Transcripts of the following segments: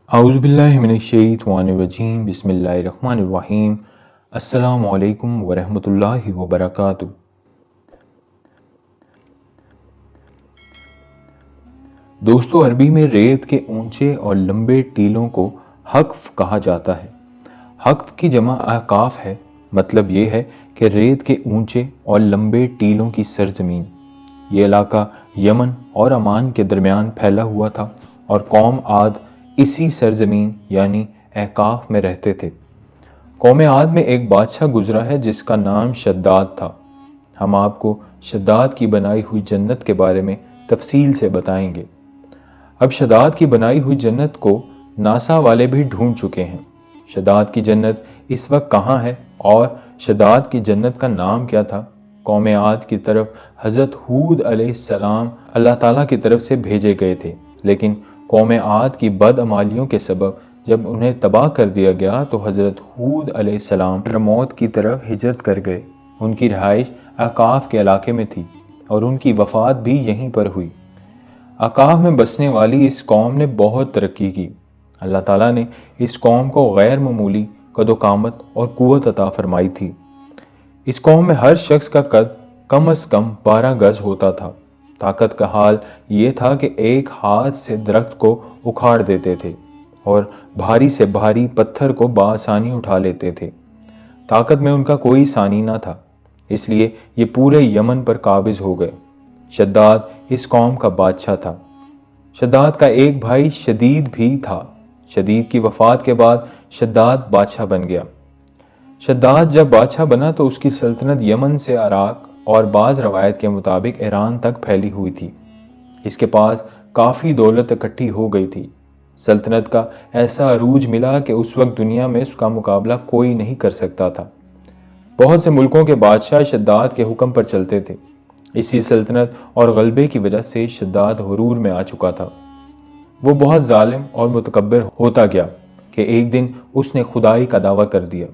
اعوذ باللہ من الشیطان الرجیم بسم اللہ الرحمن الرحیم السلام علیکم ورحمۃ اللہ وبرکاتہ۔ دوستو، عربی میں ریت کے اونچے اور لمبے ٹیلوں کو حقف کہا جاتا ہے۔ حقف کی جمع احقاف ہے۔ مطلب یہ ہے کہ ریت کے اونچے اور لمبے ٹیلوں کی سرزمین۔ یہ علاقہ یمن اور عمان کے درمیان پھیلا ہوا تھا اور قوم عاد اسی سرزمین یعنی احقاف میں رہتے تھے۔ قوم عاد میں ایک بادشاہ گزرا ہے جس کا نام شداد تھا۔ ہم آپ کو شداد کی بنائی ہوئی جنت کے بارے میں تفصیل سے بتائیں گے۔ اب شداد کی بنائی ہوئی جنت کو ناسا والے بھی ڈھونڈ چکے ہیں۔ شداد کی جنت اس وقت کہاں ہے اور شداد کی جنت کا نام کیا تھا؟ قوم عاد کی طرف حضرت ہود علیہ السلام اللہ تعالیٰ کی طرف سے بھیجے گئے تھے، لیکن قوم عاد کی بدعمالیوں کے سبب جب انہیں تباہ کر دیا گیا تو حضرت ہود علیہ السلام موت کی طرف ہجرت کر گئے۔ ان کی رہائش احقاف کے علاقے میں تھی اور ان کی وفات بھی یہیں پر ہوئی۔ احقاف میں بسنے والی اس قوم نے بہت ترقی کی۔ اللہ تعالیٰ نے اس قوم کو غیر معمولی قد و قامت اور قوت عطا فرمائی تھی۔ اس قوم میں ہر شخص کا قد کم از کم 12 گز ہوتا تھا۔ طاقت کا حال یہ تھا کہ ایک ہاتھ سے درخت کو اکھاڑ دیتے تھے اور بھاری سے بھاری پتھر کو بآسانی اٹھا لیتے تھے۔ طاقت میں ان کا کوئی ثانی نہ تھا، اس لیے یہ پورے یمن پر قابض ہو گئے۔ شداد اس قوم کا بادشاہ تھا۔ شداد کا ایک بھائی شدید بھی تھا۔ شدید کی وفات کے بعد شداد بادشاہ بن گیا۔ شداد جب بادشاہ بنا تو اس کی سلطنت یمن سے عراق اور بعض روایت کے مطابق ایران تک پھیلی ہوئی تھی۔ اس کے پاس کافی دولت اکٹھی ہو گئی تھی۔ سلطنت کا ایسا عروج ملا کہ اس وقت دنیا میں اس کا مقابلہ کوئی نہیں کر سکتا تھا۔ بہت سے ملکوں کے بادشاہ شداد کے حکم پر چلتے تھے۔ اسی سلطنت اور غلبے کی وجہ سے شداد غرور میں آ چکا تھا۔ وہ بہت ظالم اور متکبر ہوتا گیا کہ ایک دن اس نے خدائی کا دعویٰ کر دیا۔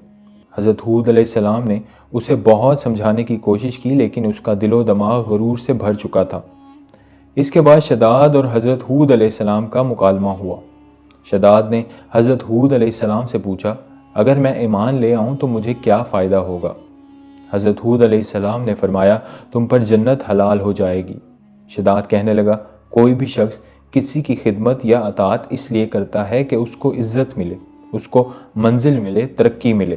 حضرت ہود علیہ السلام نے اسے بہت سمجھانے کی کوشش کی، لیکن اس کا دل و دماغ غرور سے بھر چکا تھا۔ اس کے بعد شداد اور حضرت ہود علیہ السلام کا مکالمہ ہوا۔ شداد نے حضرت ہود علیہ السلام سے پوچھا، اگر میں ایمان لے آؤں تو مجھے کیا فائدہ ہوگا؟ حضرت ہود علیہ السلام نے فرمایا، تم پر جنت حلال ہو جائے گی۔ شداد کہنے لگا، کوئی بھی شخص کسی کی خدمت یا اطاعت اس لیے کرتا ہے کہ اس کو عزت ملے، اس کو منزل ملے، ترقی ملے،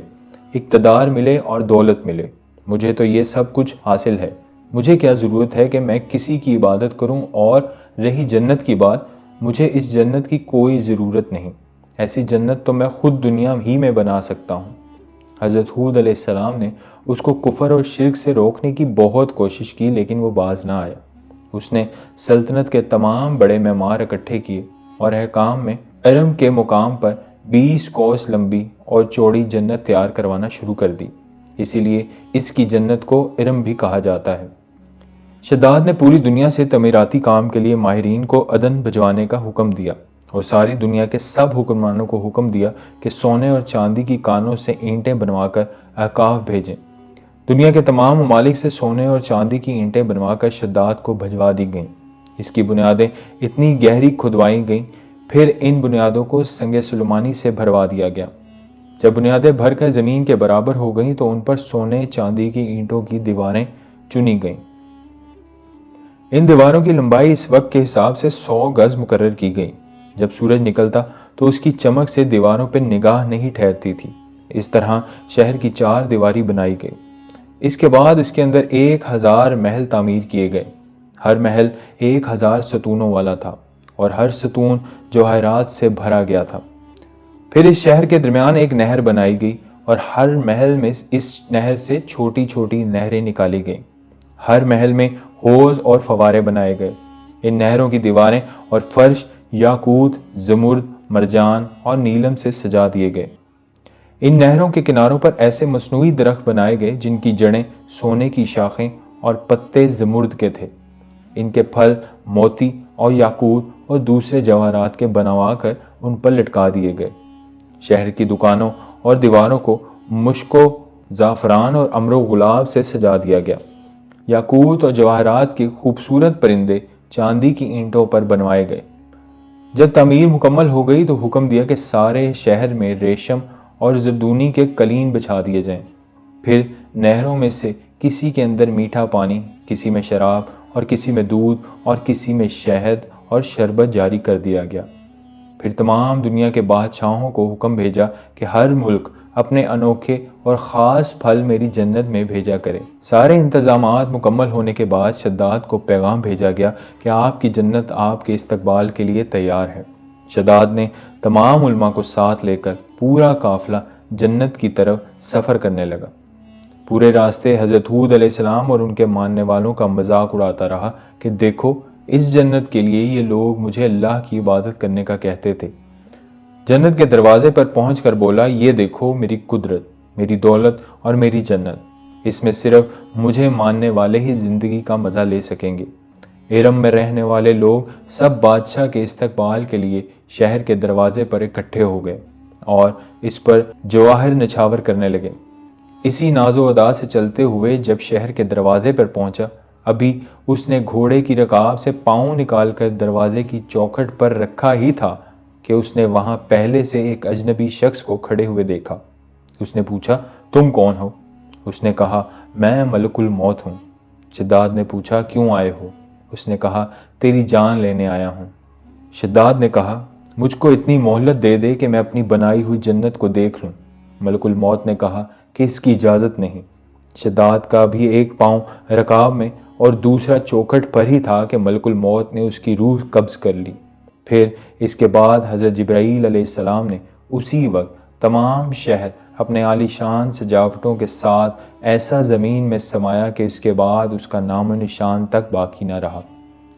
اقتدار ملے اور دولت ملے۔ مجھے تو یہ سب کچھ حاصل ہے، مجھے کیا ضرورت ہے کہ میں کسی کی عبادت کروں؟ اور رہی جنت کی بات، مجھے اس جنت کی کوئی ضرورت نہیں۔ ایسی جنت تو میں خود دنیا ہی میں بنا سکتا ہوں۔ حضرت ہود علیہ السلام نے اس کو کفر اور شرک سے روکنے کی بہت کوشش کی، لیکن وہ باز نہ آیا۔ اس نے سلطنت کے تمام بڑے معمار اکٹھے کیے اور احکام میں ارم کے مقام پر 20 کوس لمبی اور چوڑی جنت تیار کروانا شروع کر دی۔ اسی لیے اس کی جنت کو ارم بھی کہا جاتا ہے۔ شداد نے پوری دنیا سے تعمیراتی کام کے لیے ماہرین کو عدن بھجوانے کا حکم دیا اور ساری دنیا کے سب حکمرانوں کو حکم دیا کہ سونے اور چاندی کی کانوں سے اینٹیں بنوا کر احقاف بھیجیں۔ دنیا کے تمام ممالک سے سونے اور چاندی کی اینٹیں بنوا کر شداد کو بھجوا دی گئیں۔ اس کی بنیادیں اتنی گہری کھدوائی گئیں، پھر ان بنیادوں کو سنگ سلیمانی سے بھروا دیا گیا۔ جب بنیادیں بھر کر زمین کے برابر ہو گئیں تو ان پر سونے چاندی کی اینٹوں کی دیواریں چنی گئیں۔ ان دیواروں کی لمبائی اس وقت کے حساب سے 100 گز مقرر کی گئی۔ جب سورج نکلتا تو اس کی چمک سے دیواروں پہ نگاہ نہیں ٹھہرتی تھی۔ اس طرح شہر کی 4 دیواری بنائی گئی۔ اس کے بعد اس کے اندر 1000 محل تعمیر کیے گئے۔ ہر محل 1000 ستونوں والا تھا اور ہر ستون جواہرات سے بھرا گیا تھا۔ پھر اس شہر کے درمیان ایک نہر بنائی گئی اور ہر محل میں اس نہر سے چھوٹی چھوٹی نہریں نکالی گئیں۔ ہر محل میں حوض اور فوارے بنائے گئے۔ ان نہروں کی دیواریں اور فرش یاقوت، زمرد، مرجان اور نیلم سے سجا دیے گئے۔ ان نہروں کے کناروں پر ایسے مصنوعی درخت بنائے گئے جن کی جڑیں سونے کی شاخیں اور پتے زمرد کے تھے۔ ان کے پھل موتی اور یاقوت اور دوسرے جواہرات کے بنوا کر ان پر لٹکا دیے گئے۔ شہر کی دکانوں اور دیواروں کو مشک و زعفران اور امر و گلاب سے سجا دیا گیا۔ یاقوت اور جواہرات کے خوبصورت پرندے چاندی کی اینٹوں پر بنوائے گئے۔ جب تعمیر مکمل ہو گئی تو حکم دیا کہ سارے شہر میں ریشم اور زردونی کے قلین بچھا دیے جائیں۔ پھر نہروں میں سے کسی کے اندر میٹھا پانی، کسی میں شراب اور کسی میں دودھ اور کسی میں شہد اور شربت جاری کر دیا گیا۔ پھر تمام دنیا کے بادشاہوں کو حکم بھیجا کہ ہر ملک اپنے انوکھے اور خاص پھل میری جنت میں بھیجا کرے۔ سارے انتظامات مکمل ہونے کے بعد شداد کو پیغام بھیجا گیا کہ آپ کی جنت آپ کے استقبال کے لیے تیار ہے۔ شداد نے تمام علماء کو ساتھ لے کر پورا قافلہ جنت کی طرف سفر کرنے لگا۔ پورے راستے حضرت ہود علیہ السلام اور ان کے ماننے والوں کا مذاق اڑاتا رہا کہ دیکھو اس جنت کے لیے یہ لوگ مجھے اللہ کی عبادت کرنے کا کہتے تھے۔ جنت کے دروازے پر پہنچ کر بولا، یہ دیکھو میری قدرت، میری دولت اور میری جنت، اس میں صرف مجھے ماننے والے ہی زندگی کا مزہ لے سکیں گے۔ ارم میں رہنے والے لوگ سب بادشاہ کے استقبال کے لیے شہر کے دروازے پر اکٹھے ہو گئے اور اس پر جواہر نچھاور کرنے لگے۔ اسی ناز و ادا سے چلتے ہوئے جب شہر کے دروازے پر پہنچا، ابھی اس نے گھوڑے کی رکاب سے پاؤں نکال کر دروازے کی چوکھٹ پر رکھا ہی تھا کہ اس نے وہاں پہلے سے ایک اجنبی شخص کو کھڑے ہوئے دیکھا۔ اس نے پوچھا، تم کون ہو؟ اس نے کہا، میں ملک الموت ہوں۔ شداد نے پوچھا، کیوں آئے ہو؟ اس نے کہا، تیری جان لینے آیا ہوں۔ شداد نے کہا، مجھ کو اتنی مہلت دے دے کہ میں اپنی بنائی ہوئی جنت کو دیکھ لوں۔ ملک الموت نے کہا کہ اس کی اجازت نہیں۔ شداد کا بھی ایک پاؤں رکاب میں اور دوسرا چوکھٹ پر ہی تھا کہ ملک الموت نے اس کی روح قبض کر لی۔ پھر اس کے بعد حضرت جبرائیل علیہ السلام نے اسی وقت تمام شہر اپنے عالی شان سجاوٹوں کے ساتھ ایسا زمین میں سمایا کہ اس کے بعد اس کا نام و نشان تک باقی نہ رہا۔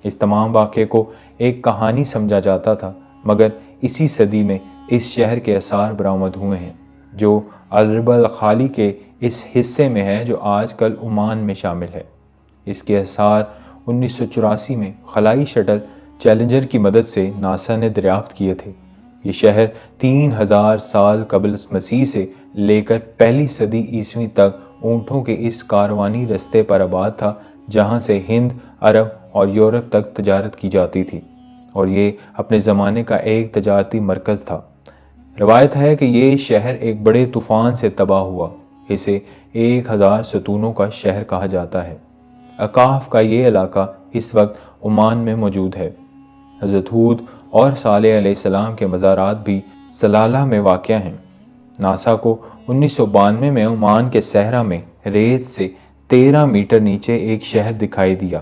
اس تمام واقعے کو ایک کہانی سمجھا جاتا تھا، مگر اسی صدی میں اس شہر کے آثار برآمد ہوئے ہیں جو الربع الخالی کے اس حصے میں ہے جو آج کل عمان میں شامل ہے۔ اس کے آثار 1984 میں خلائی شٹل چیلنجر کی مدد سے ناسا نے دریافت کیے تھے۔ یہ شہر 3000 سال قبل مسیح سے لے کر پہلی صدی عیسوی تک اونٹوں کے اس کاروانی رستے پر آباد تھا جہاں سے ہند، عرب اور یورپ تک تجارت کی جاتی تھی، اور یہ اپنے زمانے کا ایک تجارتی مرکز تھا۔ روایت ہے کہ یہ شہر ایک بڑے طوفان سے تباہ ہوا۔ اسے 1000 ستونوں کا شہر کہا جاتا ہے۔ اقاف کا یہ علاقہ اس وقت عمان میں موجود ہے۔ حضرت ہود اور صالح علیہ السلام کے مزارات بھی سلالہ میں واقع ہیں۔ ناسا کو 1992 میں عمان کے صحرا میں ریت سے 13 میٹر نیچے ایک شہر دکھائی دیا۔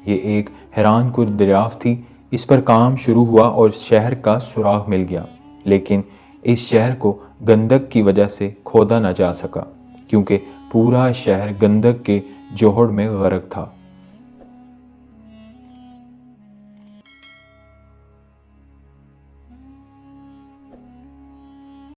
یہ ایک حیران کن دریافت تھی۔ اس پر کام شروع ہوا اور شہر کا سراغ مل گیا، لیکن اس شہر کو گندک کی وجہ سے کھودا نہ جا سکا کیونکہ پورا شہر گندک کے جوہر میں غرق تھا۔